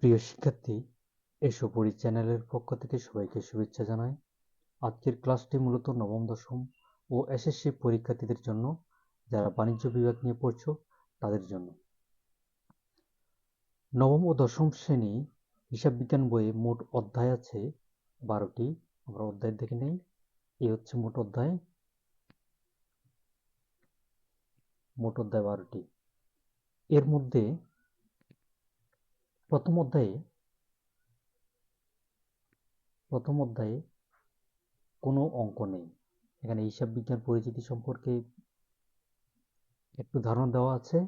প্রিয় শিক্ষার্থী, এসো পড়ি চ্যানেলের পক্ষ থেকে সবাইকে শুভেচ্ছা জানাই। আজকের ক্লাসটি মূলত নবম দশম ও এসএসসি পরীক্ষার্থীদের জন্য, যারা বাণিজ্য বিভাগ নিয়ে পড়ছো তাদের জন্য। নবম ও দশম শ্রেণী হিসাব বিজ্ঞান বইয়ে মোট অধ্যায় আছে 12টি। আমরা অধ্যায় দেখে নেই। এই হচ্ছে মোট অধ্যায় 12টি। এর মধ্যে প্রথম অধ্যায়ে কোনো অঙ্ক নেই। এখানে হিসাব বিজ্ঞান পরিচিতি সম্পর্কে একটু ধারণা দেওয়া আছে।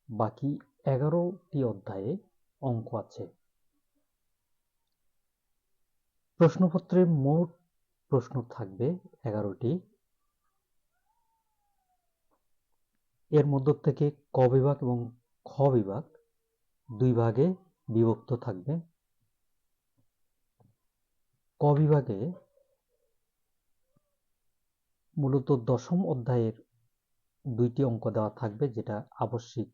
বাকি 11টি অধ্যায়ে অঙ্ক আছে। প্রশ্নপত্রে মোট প্রশ্ন থাকবে 11টি। এর মধ্য থেকে ক বিভাগ এবং খ বিভাগ দুই ভাগে বিভক্ত থাকবে। ক বিভাগে মূলত দশম অধ্যায়ের 2টি অঙ্ক দেওয়া থাকবে, যেটা আবশ্যিক।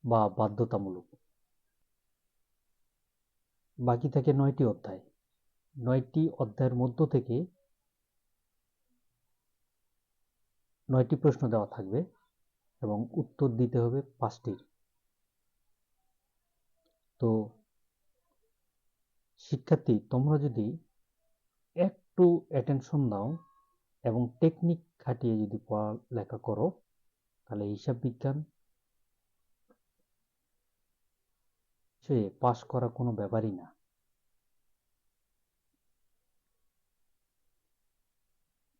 বা বাধ্যতামূলক। বাকি থাকে 9টি অধ্যায়। 9টি অধ্যায়ের মধ্য থেকে 9টি প্রশ্ন দেওয়া থাকবে এবং উত্তর দিতে হবে 5টির। তো শিক্ষার্থী, তোমরা যদি একটু অ্যাটেনশন দাও এবং টেকনিক খাটিয়ে যদি পড়ালেখা করো, তাহলে হিসাব বিজ্ঞান সে পাস করা কোনো ব্যাপারই না।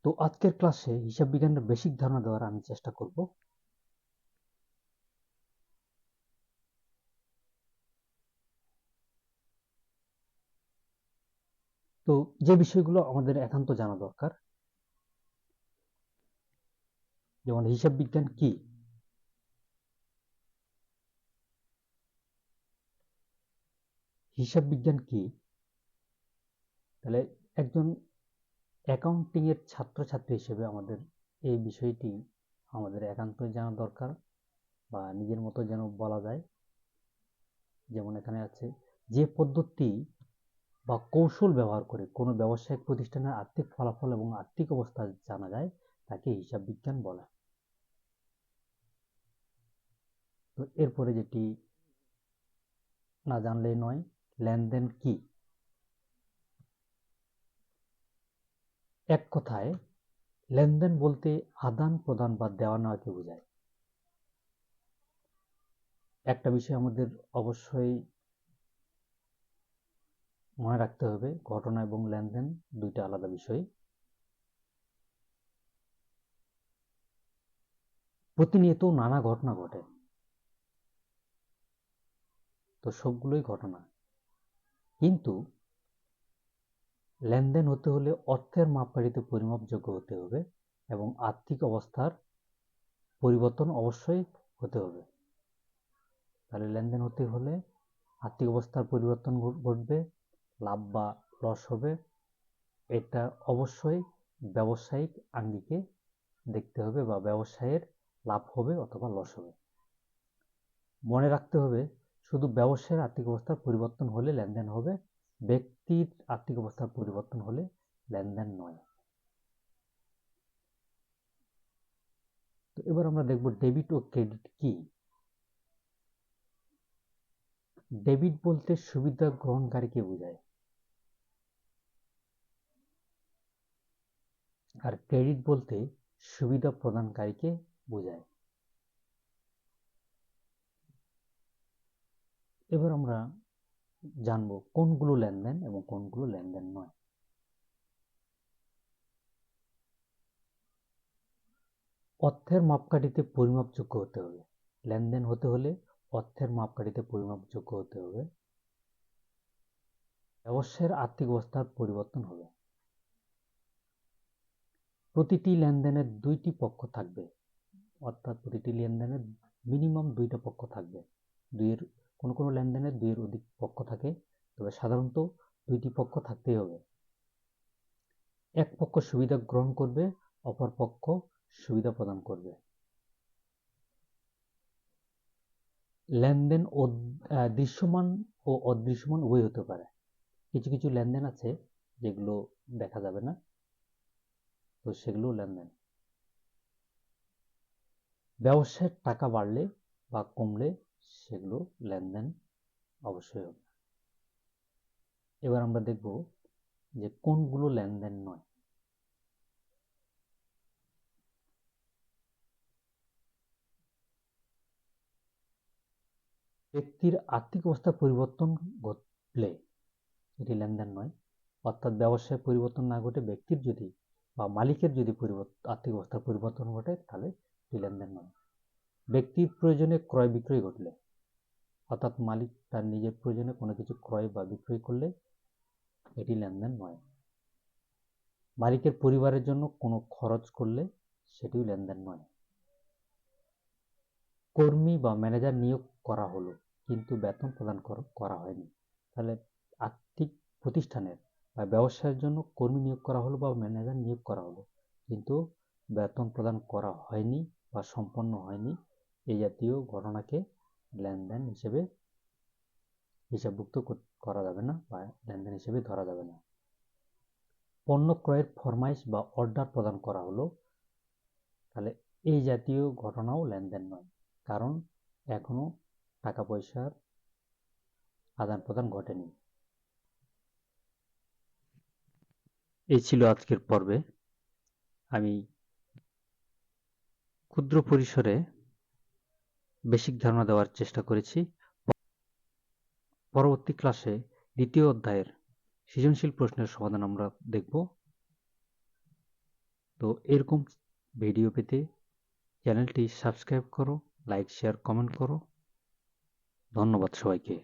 তো আজকের ক্লাসে হিসাব বিজ্ঞানের বেসিক ধারণা দেওয়ার আমি চেষ্টা করব। তো যে বিষয়গুলো আমাদের একান্ত জানা দরকার, যেমন হিসাব বিজ্ঞান কি, তাহলে একজন অ্যাকাউন্টিং এর ছাত্রছাত্রী হিসেবে আমাদের এই বিষয়টি আমাদের একান্তই জানা দরকার, বা নিজের মতো যেন বলা যায়। যেমন এখানে আছে, যে পদ্ধতি বা কৌশল ব্যবহার করে কোনো ব্যবসায়িক প্রতিষ্ঠানের আর্থিক ফলাফল এবং আর্থিক অবস্থা জানা যায়, তাকে হিসাব বিজ্ঞান বলে। তো এরপরে যেটি না জানলেই নয়, লেনদেন কি। এক কথায় লেনদেন বলতে আদান প্রদান বা দেওয়া নেওয়াকে বোঝায়। একটা বিষয় আমাদের অবশ্যই মনে রাখতে হবে, ঘটনা এবং লেনদেন দুইটা আলাদা বিষয়। প্রতিনিয়ত নানা ঘটনা ঘটে, তো সবগুলোই ঘটনা। কিন্তু লেনদেন হতে হলে অর্থের মাপকাঠিতে পরিমাপযোগ্য হতে হবে এবং আর্থিক অবস্থার পরিবর্তন অবশ্যই হতে হবে। তাহলে লেনদেন হতে হলে আর্থিক অবস্থার পরিবর্তন ঘটবে, লাভ বা লস হবে। এটা অবশ্যই ব্যবসায়িক আঙ্গিকে দেখতে হবে, বা ব্যবসায়ের লাভ হবে অথবা লস হবে। মনে রাখতে হবে, শুধু ব্যবসায়ের আর্থিক অবস্থার পরিবর্তন হলে লেনদেন হবে, ব্যক্তির আর্থিক অবস্থার পরিবর্তন হলে লেনদেন নয়। তো এবার আমরা দেখব ডেবিট ও ক্রেডিট কি। ডেবিট বলতে সুবিধা গ্রহণকারীকে বোঝায়, আর ক্রেডিট বলতে সুবিধা প্রদানকারীকে বোঝায়। এবার আমরা জানব কোনগুলো লেনদেন এবং কোনগুলো লেনদেন নয়। অর্থের মাপকাঠিতে পরিমাপযোগ্য হতে হবে। লেনদেন হতে হলে অর্থের মাপকাঠিতে পরিমাপযোগ্য হতে হবে। ব্যবসায়ের আর্থিক অবস্থার পরিবর্তন হবে। প্রতিটি লেনদেনের 2টি পক্ষ থাকবে, অর্থাৎ প্রতিটি লেনদেনের মিনিমাম 2টা পক্ষ থাকবে। কোনো কোনো লেনদেনের 2-এর অধিক পক্ষ থাকে, তবে সাধারণত দুইটি পক্ষ থাকতেই হবে। এক পক্ষ সুবিধা গ্রহণ করবে, অপর পক্ষ সুবিধা প্রদান করবে। লেনদেন দৃশ্যমান ও অদৃশ্যমান উভয় হতে পারে। কিছু কিছু লেনদেন আছে যেগুলো দেখা যাবে না, তো সেগুলো লেনদেন। ব্যবসায় টাকা বাড়লে বা কমলে সেগুলো লেনদেন অবশ্যই হবে। এবার আমরা দেখব যে কোনগুলো লেনদেন নয়। ব্যক্তির আর্থিক অবস্থা পরিবর্তন ঘটলে এটি লেনদেন নয়। অর্থাৎ ব্যবসায় পরিবর্তন না ঘটে ব্যক্তির যদি বা মালিকের যদি আর্থিক অবস্থার পরিবর্তন ঘটে তাহলে এটি লেনদেন নয়। ব্যক্তির প্রয়োজনে ক্রয় বিক্রয় ঘটলে, অর্থাৎ মালিক তার নিজের প্রয়োজনে কোনো কিছু ক্রয় বা বিক্রয় করলে এটি লেনদেন নয়। মালিকের পরিবারের জন্য কোনো খরচ করলে সেটিও লেনদেন নয়। কর্মী বা ম্যানেজার নিয়োগ করা হলো কিন্তু বেতন প্রদান করা হয়নি, তাহলে আর্থিক প্রতিষ্ঠানের বা ব্যবসায়ের জন্য কর্মী নিয়োগ করা হলো বা ম্যানেজার নিয়োগ করা হলো কিন্তু বেতন প্রদান করা হয়নি বা সম্পন্ন হয়নি, এই জাতীয় ঘটনাকে লেনদেন হিসেবে হিসাবভুক্ত করা যাবে না বা লেনদেন হিসেবে ধরা যাবে না। পণ্য ক্রয়ের ফরমাইশ বা অর্ডার প্রদান করা হলো, তাহলে এই জাতীয় ঘটনাও লেনদেন নয়, কারণ এখনো টাকা পয়সার আদান প্রদান ঘটেনি। এই ছিল আজকের পর্বে। আমি ক্ষুদ্র পরিসরে বেসিক ধারণা দেওয়ার চেষ্টা করেছি। পরবর্তী ক্লাসে দ্বিতীয় অধ্যায়ের সৃজনশীল প্রশ্নের সমাধান আমরা দেখব। তো এরকম ভিডিও পেতে চ্যানেলটি সাবস্ক্রাইব করো, লাইক, শেয়ার, কমেন্ট করো। ধন্যবাদ সবাইকে।